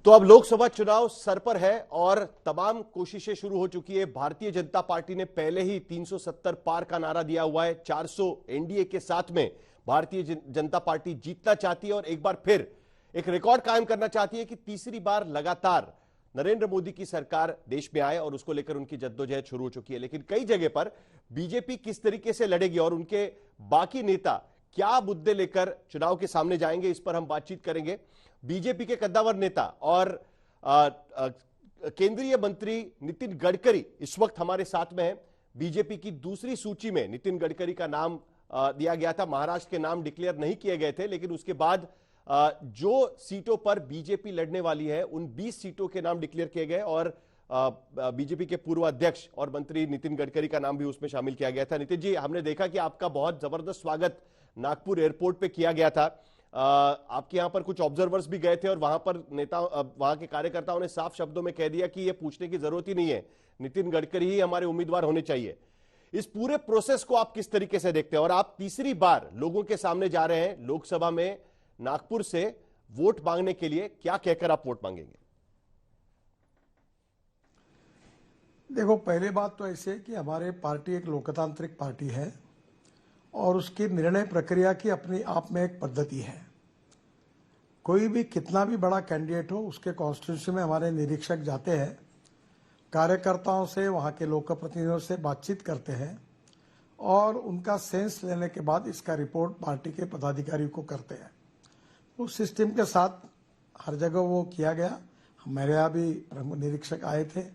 तो अब लोकसभा चुनाव सर पर है और तमाम कोशिशें शुरू हो चुकी है। भारतीय जनता पार्टी ने पहले ही 370 पार का नारा दिया हुआ है। 400 एनडीए के साथ में भारतीय जनता पार्टी जीतना चाहती है और एक बार फिर एक रिकॉर्ड कायम करना चाहती है कि तीसरी बार लगातार नरेंद्र मोदी की सरकार देश में आए और उसको लेकर उनकी जद्दोजहद शुरू हो चुकी है। लेकिन कई जगह पर बीजेपी किस तरीके से लड़ेगी और उनके बाकी नेता क्या मुद्दे लेकर चुनाव के सामने जाएंगे, इस पर हम बातचीत करेंगे। बीजेपी के कद्दावर नेता और केंद्रीय मंत्री नितिन गडकरी इस वक्त हमारे साथ में हैं। बीजेपी की दूसरी सूची में नितिन गडकरी का नाम दिया गया था। महाराष्ट्र के नाम डिक्लेयर नहीं किए गए थे, लेकिन उसके बाद जो सीटों पर बीजेपी लड़ने वाली है उन 20 सीटों के नाम डिक्लेयर किए गए और बीजेपी के पूर्व अध्यक्ष और मंत्री नितिन गडकरी का नाम भी उसमें शामिल किया गया था। नितिन जी, हमने देखा कि आपका बहुत जबरदस्त स्वागत नागपुर एयरपोर्ट पे किया गया था। आपके यहां पर कुछ ऑब्जर्वर्स भी गए थे और वहां पर वहां के कार्यकर्ताओं ने साफ शब्दों में कह दिया कि यह पूछने की जरूरत ही नहीं है, नितिन गडकरी ही हमारे उम्मीदवार होने चाहिए। इस पूरे प्रोसेस को आप किस तरीके से देखते हैं और आप तीसरी बार लोगों के सामने जा रहे हैं लोकसभा में नागपुर से वोट मांगने के लिए, क्या कहकर आप वोट मांगेंगे? देखो, पहली बात तो ऐसे कि हमारे पार्टी एक लोकतांत्रिक पार्टी है और उसकी निर्णय प्रक्रिया की अपनी आप में एक पद्धति है। कोई भी कितना भी बड़ा कैंडिडेट हो, उसके कॉन्स्टिट्यूंसी में हमारे निरीक्षक जाते हैं, कार्यकर्ताओं से, वहाँ के लोक प्रतिनिधियों से बातचीत करते हैं और उनका सेंस लेने के बाद इसका रिपोर्ट पार्टी के पदाधिकारी को करते हैं। उस सिस्टम के साथ हर जगह वो किया गया। हमारे यहाँ भी निरीक्षक आए थे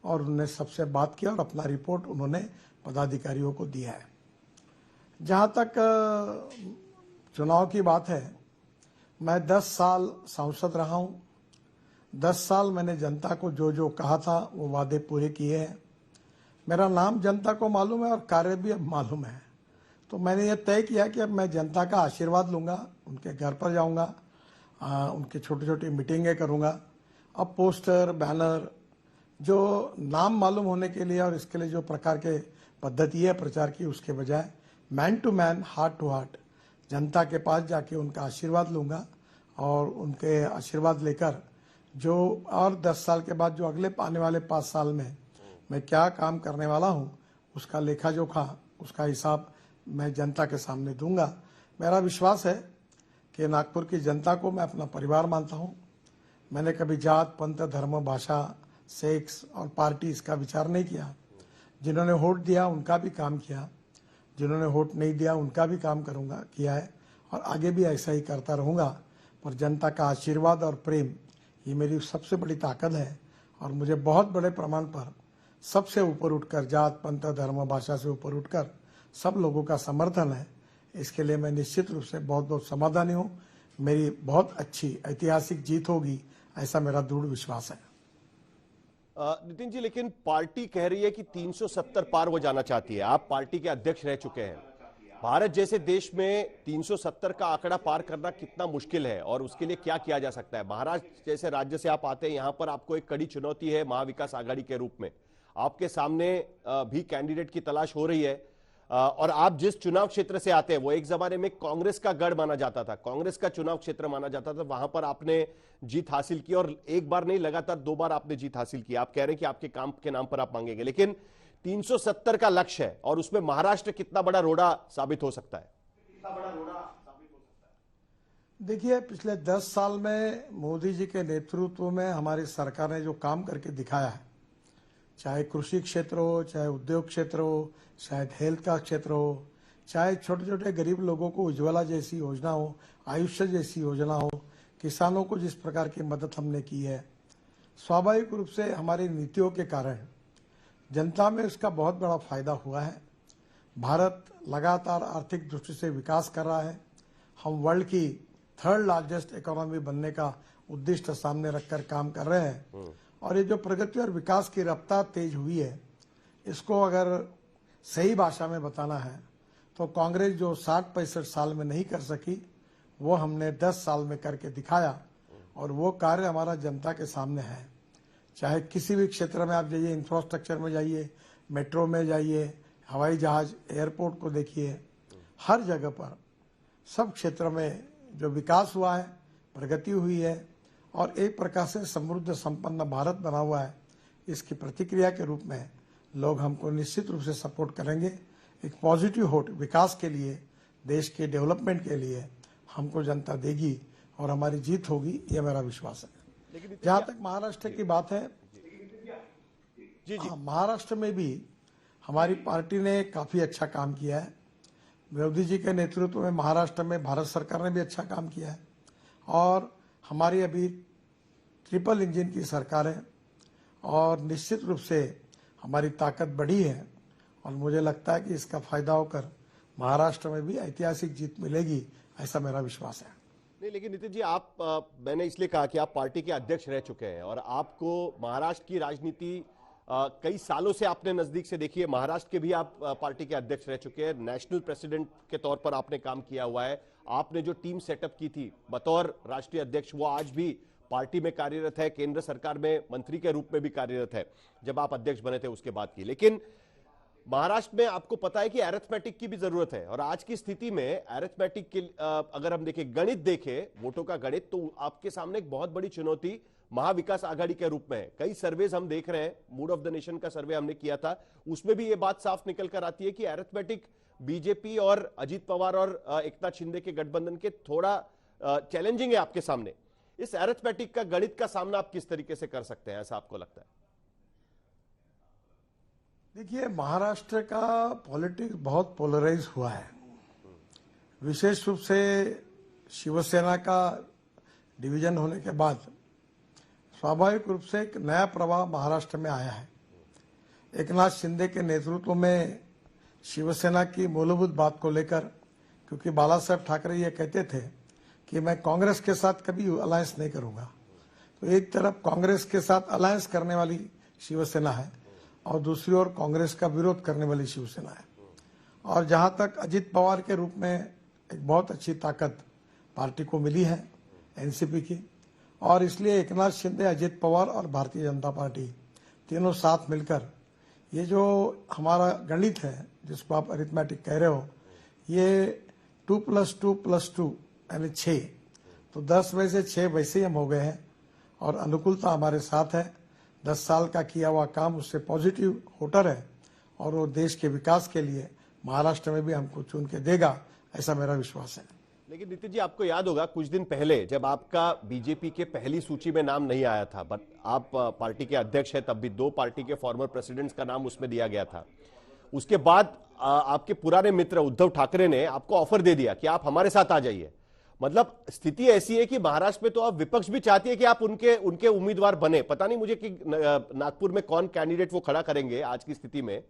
और उन्होंने सबसे बात किया और अपना रिपोर्ट उन्होंने पदाधिकारियों को दिया है। जहाँ तक चुनाव की बात है, मैं 10 साल सांसद रहा हूँ। 10 साल मैंने जनता को जो जो कहा था वो वादे पूरे किए हैं। मेरा नाम जनता को मालूम है और कार्य भी अब मालूम है। तो मैंने ये तय किया कि अब मैं जनता का आशीर्वाद लूँगा, उनके घर पर जाऊँगा, उनकी छोटी छोटी मीटिंगें करूँगा। अब पोस्टर, बैनर, जो नाम मालूम होने के लिए और इसके लिए जो प्रकार के पद्धति है प्रचार की, उसके बजाय man to man, heart to heart जनता के पास जाके उनका आशीर्वाद लूँगा और उनके आशीर्वाद लेकर जो और 10 साल के बाद जो अगले आने वाले 5 साल में मैं क्या काम करने वाला हूँ, उसका लेखा जोखा, उसका हिसाब मैं जनता के सामने दूंगा। मेरा विश्वास है कि नागपुर की जनता को मैं अपना परिवार मानता हूँ। मैंने कभी जात, पंथ, धर्म, भाषा, सेक्स और पार्टी इसका विचार नहीं किया। जिन्होंने वोट दिया उनका भी काम किया, जिन्होंने वोट नहीं दिया उनका भी काम करूँगा, किया है और आगे भी ऐसा ही करता रहूँगा। पर जनता का आशीर्वाद और प्रेम ये मेरी सबसे बड़ी ताकत है और मुझे बहुत बड़े प्रमाण पर सबसे ऊपर उठकर, जात, पंथ, धर्म, भाषा से ऊपर उठकर सब लोगों का समर्थन है। इसके लिए मैं निश्चित रूप से बहुत बहुत समाधानी हूँ। मेरी बहुत अच्छी ऐतिहासिक जीत होगी, ऐसा मेरा दृढ़ विश्वास है। नितिन जी, लेकिन पार्टी कह रही है कि 370 पार वो जाना चाहती है। आप पार्टी के अध्यक्ष रह चुके हैं। भारत जैसे देश में 370 का आंकड़ा पार करना कितना मुश्किल है और उसके लिए क्या किया जा सकता है? महाराष्ट्र जैसे राज्य से आप आते हैं, यहां पर आपको एक कड़ी चुनौती है महाविकास आघाड़ी के रूप में। आपके सामने भी कैंडिडेट की तलाश हो रही है और आप जिस चुनाव क्षेत्र से आते हैं वो एक जमाने में कांग्रेस का गढ़ माना जाता था, कांग्रेस का चुनाव क्षेत्र माना जाता था। वहां पर आपने जीत हासिल की और एक बार नहीं, लगातार 2 बार आपने जीत हासिल की। आप कह रहे हैं कि आपके काम के नाम पर आप मांगेंगे, लेकिन 370 का लक्ष्य है और उसमें महाराष्ट्र कितना बड़ा रोड़ा साबित हो सकता है? देखिए, पिछले 10 साल में मोदी जी के नेतृत्व में हमारी सरकार ने जो काम करके दिखाया है, चाहे कृषि क्षेत्र हो, चाहे उद्योग क्षेत्र हो, शायद हेल्थ का क्षेत्र हो, चाहे छोटे छोटे गरीब लोगों को उज्ज्वला जैसी योजना हो, आयुष्य जैसी योजना हो, किसानों को जिस प्रकार की मदद हमने की है, स्वाभाविक रूप से हमारी नीतियों के कारण जनता में उसका बहुत बड़ा फायदा हुआ है। भारत लगातार आर्थिक दृष्टि से विकास कर रहा है। हम वर्ल्ड की 3rd लार्जेस्ट इकोनॉमी बनने का उद्देश्य सामने रखकर काम कर रहे हैं और ये जो प्रगति और विकास की रफ्तार तेज हुई है, इसको अगर सही भाषा में बताना है तो कांग्रेस जो 60-65 साल में नहीं कर सकी, वो हमने 10 साल में करके दिखाया और वो कार्य हमारा जनता के सामने है। चाहे किसी भी क्षेत्र में आप जाइए, इंफ्रास्ट्रक्चर में जाइए, मेट्रो में जाइए, हवाई जहाज, एयरपोर्ट को देखिए, हर जगह पर सब क्षेत्र में जो विकास हुआ है, प्रगति हुई है और एक प्रकार से समृद्ध संपन्न भारत बना हुआ है, इसकी प्रतिक्रिया के रूप में लोग हमको निश्चित रूप से सपोर्ट करेंगे। एक पॉजिटिव वोट विकास के लिए, देश के डेवलपमेंट के लिए हमको जनता देगी और हमारी जीत होगी, ये मेरा विश्वास है। जहां तक महाराष्ट्र की बात है, महाराष्ट्र में भी हमारी पार्टी ने काफी अच्छा काम किया है। मोदी जी के नेतृत्व में महाराष्ट्र में भारत सरकार ने भी अच्छा काम किया है और हमारी अभी ट्रिपल इंजन की सरकार है और निश्चित रूप से हमारी ताकत बढ़ी है और मुझे लगता है कि इसका फायदा होकर महाराष्ट्र में भी ऐतिहासिक जीत मिलेगी, ऐसा मेरा विश्वास है। नहीं, लेकिन नितिन जी, आप मैंने इसलिए कहा कि आप पार्टी के अध्यक्ष रह चुके हैं और आपको महाराष्ट्र की राजनीति कई सालों से आपने नजदीक से देखी है। महाराष्ट्र के भी आप पार्टी के अध्यक्ष रह चुके हैं, नेशनल प्रेसिडेंट के तौर पर आपने काम किया हुआ है। आपने जो टीम सेटअप की थी बतौर राष्ट्रीय अध्यक्ष, वो आज भी पार्टी में कार्यरत है, केंद्र सरकार में मंत्री के रूप में भी कार्यरत है, जब आप अध्यक्ष बने थे उसके बाद की। लेकिन महाराष्ट्र में आपको पता है कि अरिथमेटिक की भी जरूरत है और आज की स्थिति में अरिथमेटिक के अगर हम देखें, गणित देखें, वोटों का गणित, तो आपके सामने एक बहुत बड़ी चुनौती महाविकास आघाड़ी के रूप में है। कई सर्वेज हम देख रहे हैं, मूड ऑफ द नेशन का सर्वे हमने किया था, उसमें भी ये बात साफ निकल कर आती है कि अरिथमेटिक बीजेपी और अजीत पवार और एकनाथ शिंदे के गठबंधन के थोड़ा चैलेंजिंग है आपके सामने। इस अरिथमेटिक का, गणित का सामना आप किस तरीके से कर सकते हैं, ऐसा आपको लगता है? देखिए, महाराष्ट्र का पॉलिटिक्स बहुत पोलराइज हुआ है। विशेष रूप से शिवसेना का डिवीजन होने के बाद स्वाभाविक रूप से एक नया प्रवाह महाराष्ट्र में आया है। एकनाथ शिंदे के नेतृत्व में शिवसेना की मूलभूत बात को लेकर, क्योंकि बाला साहब ठाकरे ये कहते थे कि मैं कांग्रेस के साथ कभी अलायंस नहीं करूंगा, तो एक तरफ कांग्रेस के साथ अलायंस करने वाली शिवसेना है और दूसरी ओर कांग्रेस का विरोध करने वाली शिवसेना है। और जहां तक अजीत पवार के रूप में एक बहुत अच्छी ताकत पार्टी को मिली है एनसीपी की, और इसलिए एकनाथ शिंदे, अजीत पवार और भारतीय जनता पार्टी तीनों साथ मिलकर ये जो हमारा गणित है, जिसको आप अरिथमेटिक कह रहे हो, ये 2+2+2 यानी 6, तो 10 में से 6 वैसे ही हम हो गए हैं और अनुकूलता हमारे साथ है। 10 साल का किया हुआ काम उससे पॉजिटिव वोटर है और वो देश के विकास के लिए महाराष्ट्र में भी हमको चुन के देगा, ऐसा मेरा विश्वास है। लेकिन नितिन जी, आपको याद होगा कुछ दिन पहले जब आपका बीजेपी के पहली सूची में नाम नहीं आया था, बट आप पार्टी के अध्यक्ष हैं, तब भी 2 पार्टी के फॉर्मर प्रेसिडेंट्स का नाम उसमें दिया गया था। उसके बाद आपके पुराने मित्र उद्धव ठाकरे ने आपको ऑफर दे दिया कि आप हमारे साथ आ जाइए। मतलब स्थिति ऐसी है कि महाराष्ट्र में तो अब विपक्ष भी चाहती है कि आप उनके उम्मीदवार बने। पता नहीं मुझे कि नागपुर में कौन कैंडिडेट वो खड़ा करेंगे आज की स्थिति में,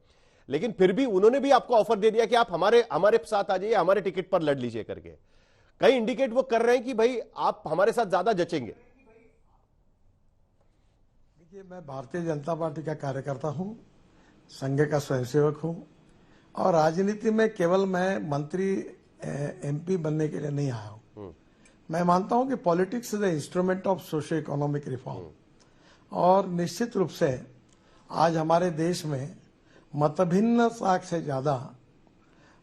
लेकिन फिर भी उन्होंने भी आपको ऑफर दे दिया कि आप हमारे साथ आ जाइए, हमारे टिकट पर लड़ लीजिए करके। कई इंडिकेट वो कर रहे हैं कि भाई आप हमारे साथ ज्यादा जचेंगे। देखिए, मैं भारतीय जनता पार्टी का कार्यकर्ता हूं, संघ का स्वयंसेवक हूं और राजनीति में केवल मैं मंत्री एमपी बनने के लिए नहीं आया हूं। मैं मानता हूं कि politics is the instrument of socio economic reform और निश्चित रूप से आज हमारे देश में मतभिन्नता से ज्यादा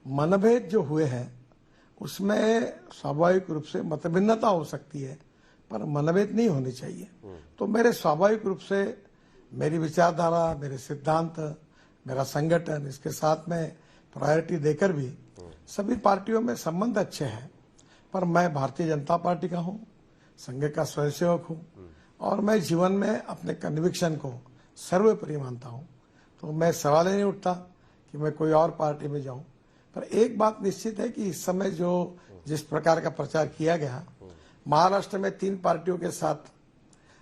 मनभेद जो हुए हैं उसमें स्वाभाविक रूप से मतभिन्नता हो सकती है, पर मनभेद नहीं होनी चाहिए। तो मेरे स्वाभाविक रूप से मेरी विचारधारा, मेरे सिद्धांत, मेरा संगठन, इसके साथ में प्रायोरिटी देकर भी सभी पार्टियों में संबंध अच्छे हैं, पर मैं भारतीय जनता पार्टी का हूं, संघ का स्वयंसेवक हूं और मैं जीवन में अपने कन्विक्शन को सर्वोपरि मानता हूं। तो मैं सवाल ही नहीं उठता कि मैं कोई और पार्टी में जाऊं। पर एक बात निश्चित है कि इस समय जो जिस प्रकार का प्रचार किया गया, महाराष्ट्र में 3 पार्टियों के साथ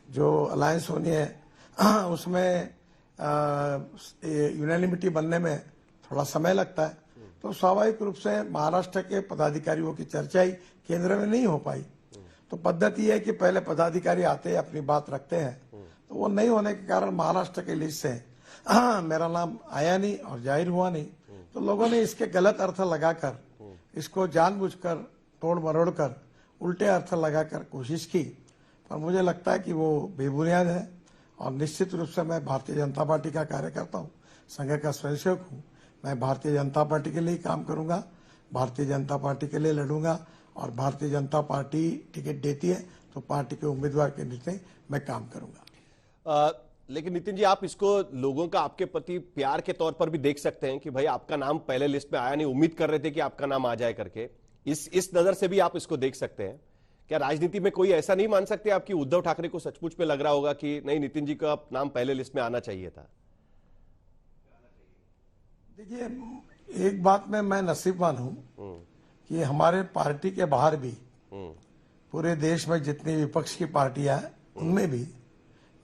जो अलायंस होनी है उसमें यूनानिमिटी बनने में थोड़ा समय लगता है, तो स्वाभाविक रूप से महाराष्ट्र के पदाधिकारियों की चर्चा ही केंद्र में नहीं हो पाई। तो पद्धति है कि पहले पदाधिकारी आते हैं, अपनी बात रखते हैं, तो वो नहीं होने के कारण महाराष्ट्र की लिस्ट से मेरा नाम आया नहीं और जाहिर हुआ नहीं। तो लोगों ने इसके गलत अर्थ लगाकर, इसको जानबूझकर तोड़ मरोड़ कर उल्टे अर्थ लगाकर कोशिश की, पर मुझे लगता है कि वो बेबुनियाद है और निश्चित रूप से मैं भारतीय जनता पार्टी का कार्यकर्ता हूँ, संघ का स्वयंसेवक हूँ। मैं भारतीय जनता पार्टी के लिए काम करूंगा, भारतीय जनता पार्टी के लिए लड़ूंगा और भारतीय जनता पार्टी टिकट देती है तो पार्टी के उम्मीदवार के नीचे मैं काम करूंगा। लेकिन नितिन जी, आप इसको लोगों का आपके प्रति प्यार के तौर पर भी देख सकते हैं कि भाई आपका नाम पहले लिस्ट में आया नहीं, उम्मीद कर रहे थे कि आपका नाम आ जाए करके। इस नजर से भी आप इसको देख सकते हैं। क्या राजनीति में कोई ऐसा नहीं मान सकते आपकी उद्धव ठाकरे को सचमुच में लग रहा होगा कि नहीं, नितिन जी का नाम पहले लिस्ट में आना चाहिए था? देखिए, एक बात में मैं नसीबवान हूं कि हमारे पार्टी के बाहर भी पूरे देश में जितनी विपक्ष की पार्टियां हैं उनमें भी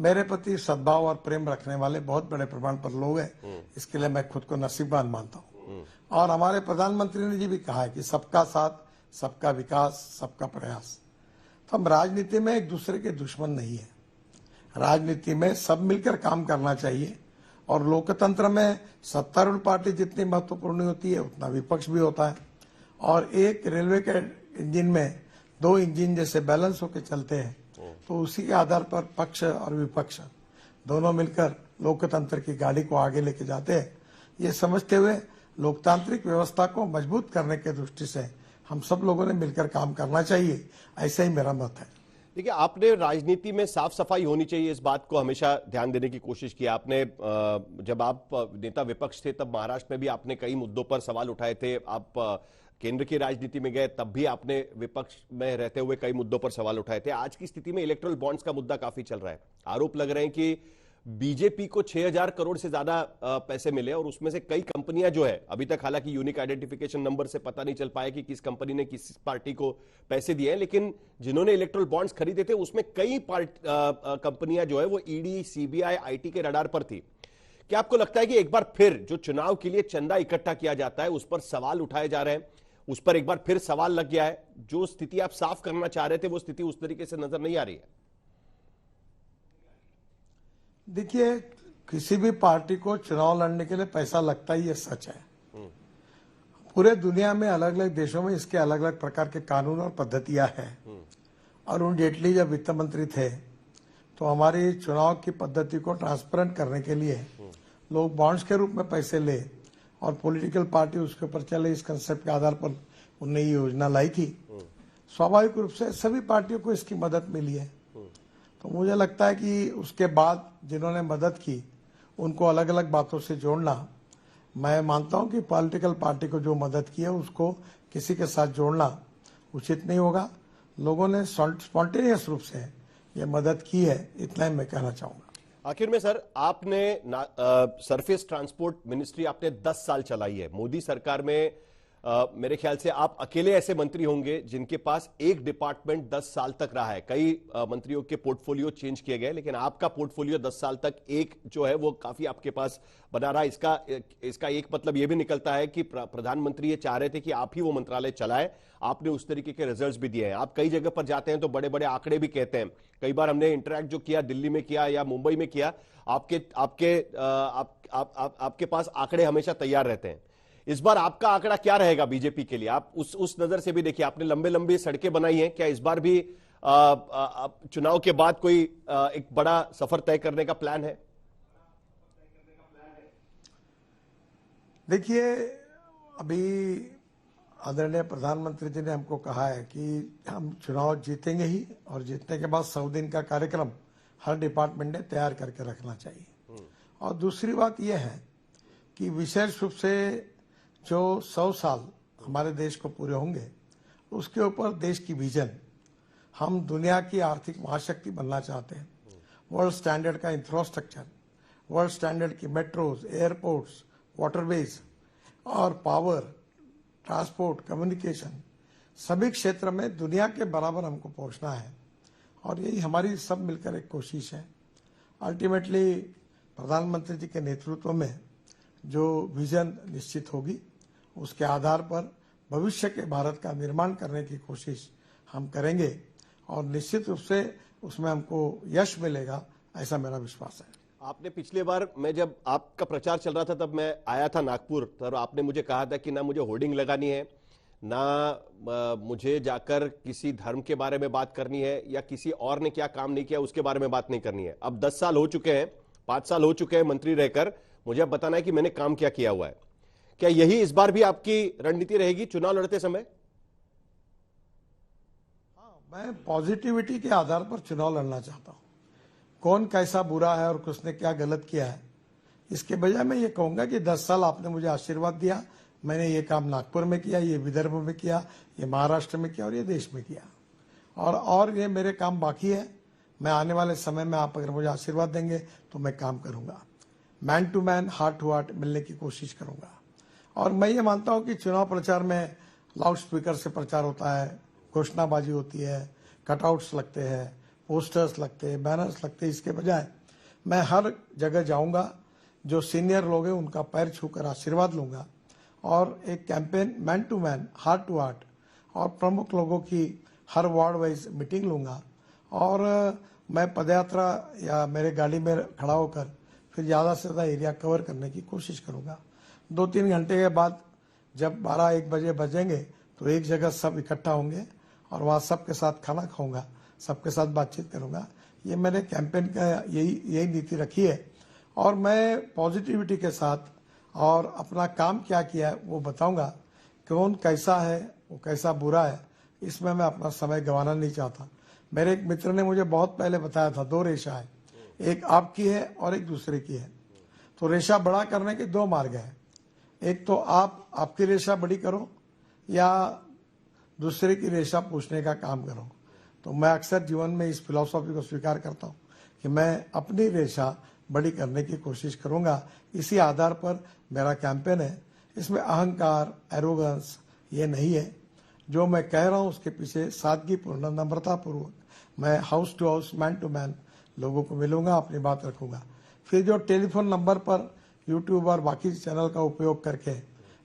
मेरे प्रति सद्भाव और प्रेम रखने वाले बहुत बड़े प्रमाण पर लोग हैं। इसके लिए मैं खुद को नसीबवान मानता हूं। और हमारे प्रधानमंत्री ने जी भी कहा है कि सबका साथ, सबका विकास, सबका प्रयास। तो हम राजनीति में एक दूसरे के दुश्मन नहीं है। राजनीति में सब मिलकर काम करना चाहिए। और लोकतंत्र में सत्तारूढ़ पार्टी जितनी महत्वपूर्ण होती है उतना विपक्ष भी होता है। और एक रेलवे के इंजन में दो इंजन जैसे बैलेंस होकर चलते हैं, तो उसी के आधार पर पक्ष और विपक्ष दोनों मिलकर लोकतंत्र की गाड़ी को आगे लेके जाते हैं। ये समझते हुए लोकतांत्रिक व्यवस्था को मजबूत करने के दृष्टि से हम सब लोगों ने मिलकर काम करना चाहिए, ऐसा ही मेरा मत है। देखिए, आपने राजनीति में साफ सफाई होनी चाहिए, इस बात को हमेशा ध्यान देने की कोशिश की आपने। जब आप नेता विपक्ष थे तब महाराष्ट्र में भी आपने कई मुद्दों पर सवाल उठाए थे। आप केंद्र की राजनीति में गए तब भी आपने विपक्ष में रहते हुए कई मुद्दों पर सवाल उठाए थे। आज की स्थिति में इलेक्टोरल बॉन्ड्स का मुद्दा काफी चल रहा है। आरोप लग रहे हैं कि बीजेपी को 6,000 करोड़ से ज्यादा पैसे मिले और उसमें से कई कंपनियां जो है, अभी तक हालांकि यूनिक आइडेंटिफिकेशन नंबर से पता नहीं चल पाया कि किस कंपनी ने किस पार्टी को पैसे दिए हैं, लेकिन जिन्होंने इलेक्टोरल बॉन्ड्स खरीदे थे उसमें कई कंपनियां जो है वो ईडी, सीबीआई, आईटी के रडार पर थी। क्या आपको लगता है कि एक बार फिर जो चुनाव के लिए चंदा इकट्ठा किया जाता है उस पर सवाल उठाए जा रहे हैं, उस पर एक बार फिर सवाल लग गया है? जो स्थिति आप साफ करना चाह रहे थे वो स्थिति उस तरीके से नजर नहीं आ रही है। देखिए, किसी भी पार्टी को चुनाव लड़ने के लिए पैसा लगता ही, ये सच है। पूरे दुनिया में अलग अलग देशों में इसके अलग अलग प्रकार के कानून और पद्धतियां हैं। अरुण जेटली जब वित्त मंत्री थे तो हमारी चुनाव की पद्धति को ट्रांसपेरेंट करने के लिए लोग बॉन्ड्स के रूप में पैसे ले और पॉलिटिकल पार्टी उसके ऊपर चले, इस कंसेप्ट के आधार पर उन्हें ये योजना लाई थी। स्वाभाविक रूप से सभी पार्टियों को इसकी मदद मिली है। तो मुझे लगता है कि उसके बाद जिन्होंने मदद की उनको अलग अलग बातों से जोड़ना, मैं मानता हूं कि पॉलिटिकल पार्टी को जो मदद की है उसको किसी के साथ जोड़ना उचित नहीं होगा। लोगों ने स्पॉन्टेनियस रूप से ये मदद की है, इतना ही मैं कहना चाहूंगा। आखिर में सर, आपने सरफेस ट्रांसपोर्ट मिनिस्ट्री आपने 10 साल चलाई है। मोदी सरकार में मेरे ख्याल से आप अकेले ऐसे मंत्री होंगे जिनके पास एक डिपार्टमेंट 10 साल तक रहा है। कई मंत्रियों के पोर्टफोलियो चेंज किए गए, लेकिन आपका पोर्टफोलियो 10 साल तक एक जो है वो काफी आपके पास बना रहा। इसका एक मतलब यह भी निकलता है कि प्रधानमंत्री ये चाह रहे थे कि आप ही वो मंत्रालय चलाएं। आपने उस तरीके के रिजल्ट्स भी दिए हैं। आप कई जगह पर जाते हैं तो बड़े बड़े आंकड़े भी कहते हैं। कई बार हमने इंटरैक्ट जो किया, दिल्ली में किया या मुंबई में किया, आपके पास आंकड़े हमेशा तैयार रहते हैं। इस बार आपका आंकड़ा क्या रहेगा बीजेपी के लिए? आप उस नजर से भी देखिए, आपने लंबे लंबे सड़कें बनाई हैं। क्या इस बार भी चुनाव के बाद कोई एक बड़ा सफर तय करने का प्लान है? देखिए, अभी आदरणीय प्रधानमंत्री जी ने हमको कहा है कि हम चुनाव जीतेंगे ही, और जीतने के बाद 100 दिन का कार्यक्रम हर डिपार्टमेंट ने तैयार करके रखना चाहिए। और दूसरी बात यह है कि विशेष रूप से जो 100 साल हमारे देश को पूरे होंगे उसके ऊपर देश की विजन, हम दुनिया की आर्थिक महाशक्ति बनना चाहते हैं। वर्ल्ड स्टैंडर्ड का इंफ्रास्ट्रक्चर, वर्ल्ड स्टैंडर्ड की मेट्रोज, एयरपोर्ट्स, वाटरवेज और पावर, ट्रांसपोर्ट, कम्युनिकेशन, सभी क्षेत्र में दुनिया के बराबर हमको पहुंचना है। और यही हमारी सब मिलकर एक कोशिश है। अल्टीमेटली प्रधानमंत्री जी के नेतृत्व में जो विजन निश्चित होगी उसके आधार पर भविष्य के भारत का निर्माण करने की कोशिश हम करेंगे और निश्चित रूप से उसमें हमको यश मिलेगा, ऐसा मेरा विश्वास है। आपने पिछले बार, मैं जब आपका प्रचार चल रहा था तब मैं आया था नागपुर, तब आपने मुझे कहा था कि ना मुझे होर्डिंग लगानी है, ना मुझे जाकर किसी धर्म के बारे में बात करनी है या किसी और ने क्या काम नहीं किया उसके बारे में बात नहीं करनी है। अब 10 साल हो चुके हैं, 5 साल हो चुके हैं मंत्री रहकर, मुझे अब बताना है कि मैंने काम क्या किया हुआ है। क्या यही इस बार भी आपकी रणनीति रहेगी चुनाव लड़ते समय? हाँ, मैं पॉजिटिविटी के आधार पर चुनाव लड़ना चाहता हूं। कौन कैसा बुरा है और किसने क्या गलत किया है, इसके बजाय मैं ये कहूंगा कि 10 साल आपने मुझे आशीर्वाद दिया, मैंने ये काम नागपुर में किया, ये विदर्भ में किया, ये महाराष्ट्र में किया और ये देश में किया, और ये मेरे काम बाकी है। मैं आने वाले समय में आप अगर मुझे आशीर्वाद देंगे तो मैं काम करूंगा, man to man, heart to heart मिलने की कोशिश करूंगा। और मैं ये मानता हूं कि चुनाव प्रचार में लाउड स्पीकर से प्रचार होता है, घोषणाबाजी होती है, कटआउट्स लगते हैं, पोस्टर्स लगते हैं, बैनर्स लगते हैं। इसके बजाय मैं हर जगह जाऊंगा, जो सीनियर लोग हैं उनका पैर छूकर आशीर्वाद लूंगा और एक campaign man to man, heart to heart और प्रमुख लोगों की हर वार्ड वाइज मीटिंग लूंगा। और मैं पदयात्रा या मेरे गाड़ी में खड़ा होकर फिर ज़्यादा से ज़्यादा एरिया कवर करने की कोशिश करूंगा। 2-3 घंटे के बाद जब 12-1 बजे बजेंगे तो एक जगह सब इकट्ठा होंगे और वहाँ सबके साथ खाना खाऊंगा, सबके साथ बातचीत करूंगा। ये मैंने कैंपेन का यही नीति रखी है और मैं पॉजिटिविटी के साथ और अपना काम क्या किया है वो बताऊंगा। कौन कैसा है, वो कैसा बुरा है, इसमें मैं अपना समय गंवाना नहीं चाहता। मेरे एक मित्र ने मुझे बहुत पहले बताया था 2 रेशा है, एक आपकी है और एक दूसरे की है। तो रेशा बड़ा करने के 2 मार्ग हैं, एक तो आप आपकी रेशा बड़ी करो या दूसरे की रेशा पूछने का काम करो। तो मैं अक्सर जीवन में इस फिलॉसफी को स्वीकार करता हूँ कि मैं अपनी रेशा बड़ी करने की कोशिश करूंगा। इसी आधार पर मेरा कैंपेन है। इसमें अहंकार, एरोगेंस ये नहीं है। जो मैं कह रहा हूं उसके पीछे सादगीपूर्ण, नम्रतापूर्वक मैं house to house, man to man लोगों को मिलूंगा, अपनी बात रखूंगा। फिर जो टेलीफोन नंबर पर यूट्यूब और बाकी चैनल का उपयोग करके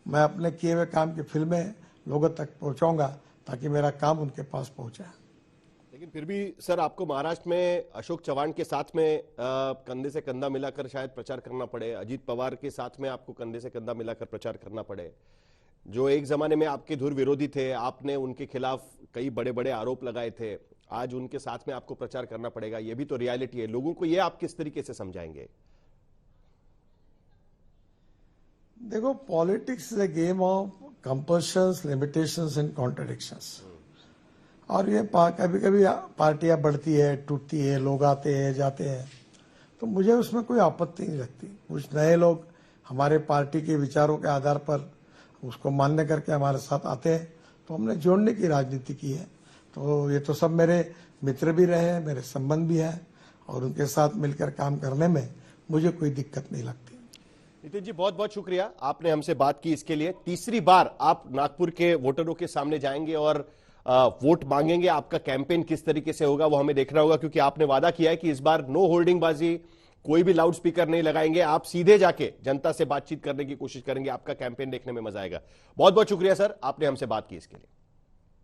मैं अपने किए हुए काम की फिल्में लोगों तक पहुंचाऊंगा ताकि मेरा काम उनके पास पहुंचे। लेकिन फिर भी सर, आपको महाराष्ट्र में अशोक चव्हाण के साथ में कंधे से कंधा मिलाकर शायद प्रचार करना पड़े, अजीत पवार के साथ में आपको कंधे से कंधा मिलाकर प्रचार करना पड़े, जो एक जमाने में आपके धुर विरोधी थे, आपने उनके खिलाफ कई बड़े बड़े आरोप लगाए थे, आज उनके साथ में आपको प्रचार करना पड़ेगा। ये भी तो रियलिटी है। लोगों को ये आप किस तरीके से समझाएंगे? देखो, politics is a game of compulsions, limitations and contradictions. और ये कभी कभी पार्टियां बढ़ती है, टूटती है, लोग आते हैं जाते हैं, तो मुझे उसमें कोई आपत्ति नहीं लगती। कुछ नए लोग हमारे पार्टी के विचारों के आधार पर उसको मान्य करके हमारे साथ आते हैं, तो हमने जोड़ने की राजनीति की है। तो ये तो सब मेरे मित्र भी रहे हैं, मेरे संबंध भी हैं और उनके साथ मिलकर काम करने में मुझे कोई दिक्कत नहीं लगती। नितिन जी, बहुत बहुत शुक्रिया, आपने हमसे बात की इसके लिए। तीसरी बार आप नागपुर के वोटरों के सामने जाएंगे और वोट मांगेंगे। आपका कैंपेन किस तरीके से होगा वो हमें देखना होगा, क्योंकि आपने वादा किया है कि इस बार नो होल्डिंग बाजी, कोई भी लाउड स्पीकर नहीं लगाएंगे, आप सीधे जाके जनता से बातचीत करने की कोशिश करेंगे। आपका कैंपेन देखने में मजा आएगा। बहुत बहुत शुक्रिया सर, आपने हमसे बात की इसके लिए।